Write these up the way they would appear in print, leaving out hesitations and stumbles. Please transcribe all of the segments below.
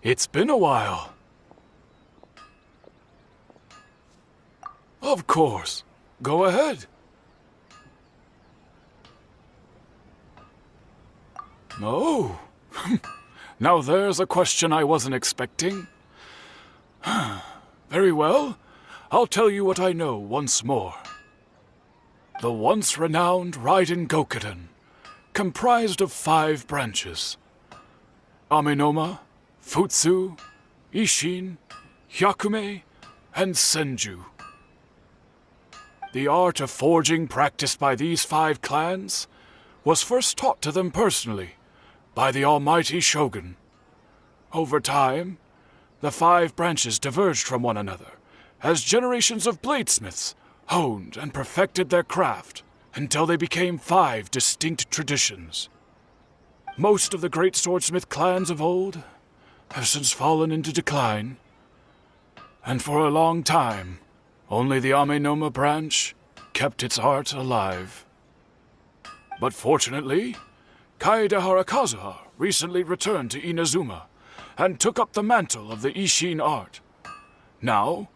It's been a while. Of course. Go ahead. Oh. Now there's a question I wasn't expecting. Very well. I'll tell you what I know once more. The once renowned Raiden Gokaden, comprised of 5 branches. Amenoma, Futsu, Ishin, Hyakume, and Senju. The art of forging practiced by these 5 clans was first taught to them personally by the almighty Shogun. Over time, the 5 branches diverged from one another as generations of bladesmiths honed and perfected their craft until they became 5 distinct traditions. Most of the great swordsmith clans of old have since fallen into decline, and for a long time, only the Amenoma branch kept its art alive. But fortunately, Kaedehara Kazuha recently returned to Inazuma and took up the mantle of the Ishin art. Now,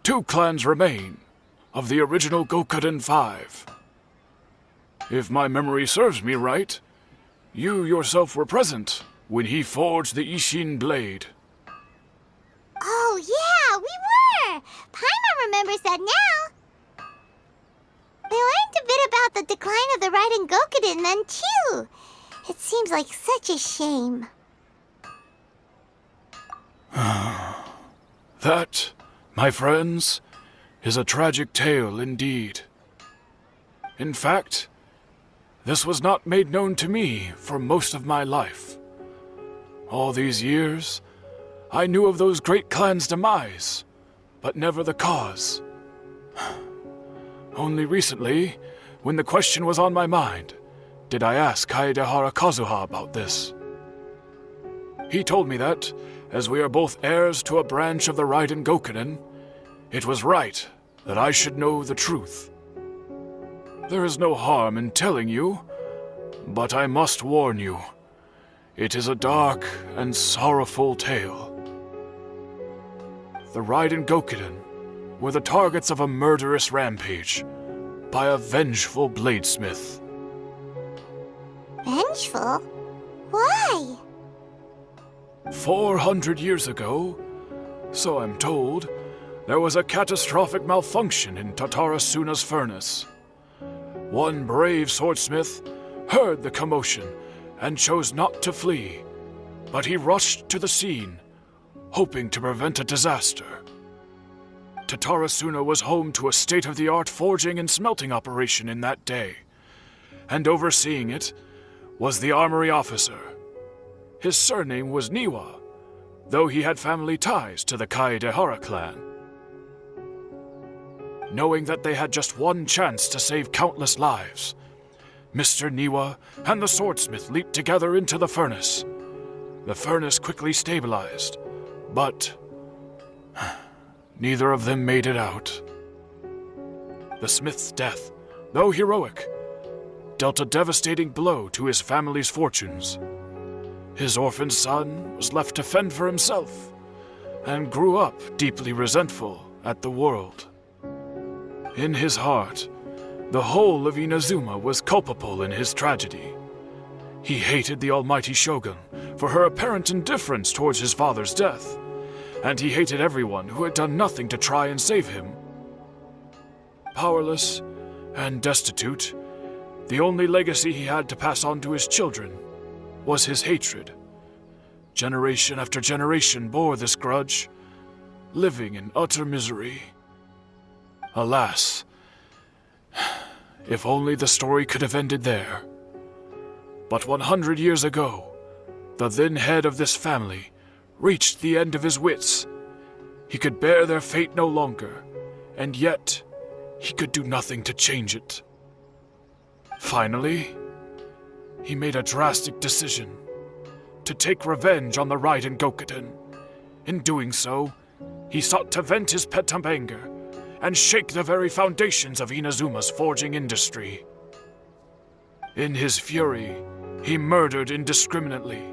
2 clans remain of the original Gokaden 5. If my memory serves me right, you yourself were present when he forged the Ishin blade. Oh, yeah, we were! Paimon remembers that now. We learned a bit about the decline of the Raiden Gokaden then, too. It seems like such a shame. That, my friends, is a tragic tale indeed. In fact, this was not made known to me for most of my life. All these years, I knew of those great clans' demise, but never the cause. Only recently, when the question was on my mind, did I ask Kaedehara Kazuha about this. He told me that, as we are both heirs to a branch of the Raiden Gokaden, it was right that I should know the truth. There is no harm in telling you, but I must warn you. It is a dark and sorrowful tale. The Raiden Gokaden were the targets of a murderous rampage by a vengeful bladesmith. Vengeful? Why? 400 years ago, so I'm told, there was a catastrophic malfunction in Tatarasuna's furnace. One brave swordsmith heard the commotion and chose not to flee, but he rushed to the scene, hoping to prevent a disaster. Tatarasuna was home to a state-of-the-art forging and smelting operation in that day, and overseeing it was the armory officer. His surname was Niwa, though he had family ties to the Kaedehara clan. Knowing that they had just one chance to save countless lives, Mr. Niwa and the swordsmith leaped together into the furnace. The furnace quickly stabilized, but neither of them made it out. The smith's death, though heroic, dealt a devastating blow to his family's fortunes. His orphan son was left to fend for himself, and grew up deeply resentful at the world. In his heart, the whole of Inazuma was culpable in his tragedy. He hated the almighty Shogun for her apparent indifference towards his father's death, and he hated everyone who had done nothing to try and save him. Powerless and destitute, the only legacy he had to pass on to his children was his hatred. Generation after generation bore this grudge, living in utter misery. Alas, if only the story could have ended there. But 100 years ago, the then head of this family reached the end of his wits. He could bear their fate no longer, and yet he could do nothing to change it. Finally, he made a drastic decision to take revenge on the Raiden Gokaden. In doing so, he sought to vent his pent-up anger and shake the very foundations of Inazuma's forging industry. In his fury, he murdered indiscriminately,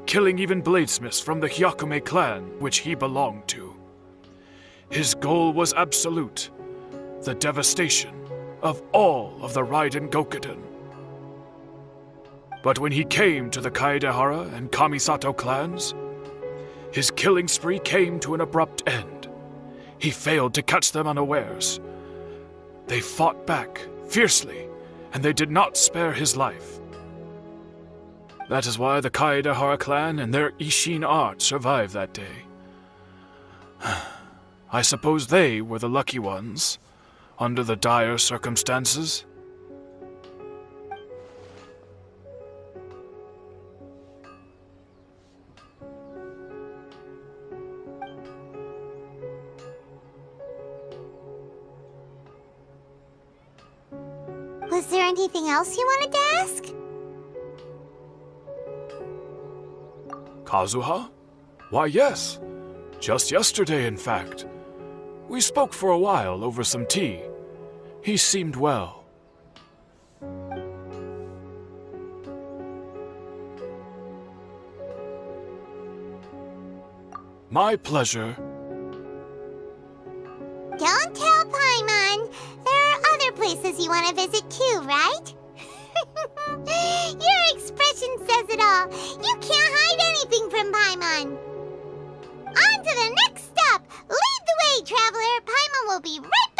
killing even bladesmiths from the Hyakume clan, which he belonged to. His goal was absolute, the devastation of all of the Raiden Gokaden. But when he came to the Kaedehara and Kamisato clans, his killing spree came to an abrupt end. He failed to catch them unawares. They fought back fiercely, and they did not spare his life. That is why the Kaedehara clan and their Ishin art survived that day. I suppose they were the lucky ones, under the dire circumstances. Was there anything else you wanted to ask? Kazuha? Why, yes. Just yesterday, in fact. We spoke for a while over some tea. He seemed well. My pleasure. Don't tell Paimon. There are other places you want to visit too, right? Your expression says it all. You can't hide anything from Paimon. On to the next stop. Lead the way, traveler. Paimon will be right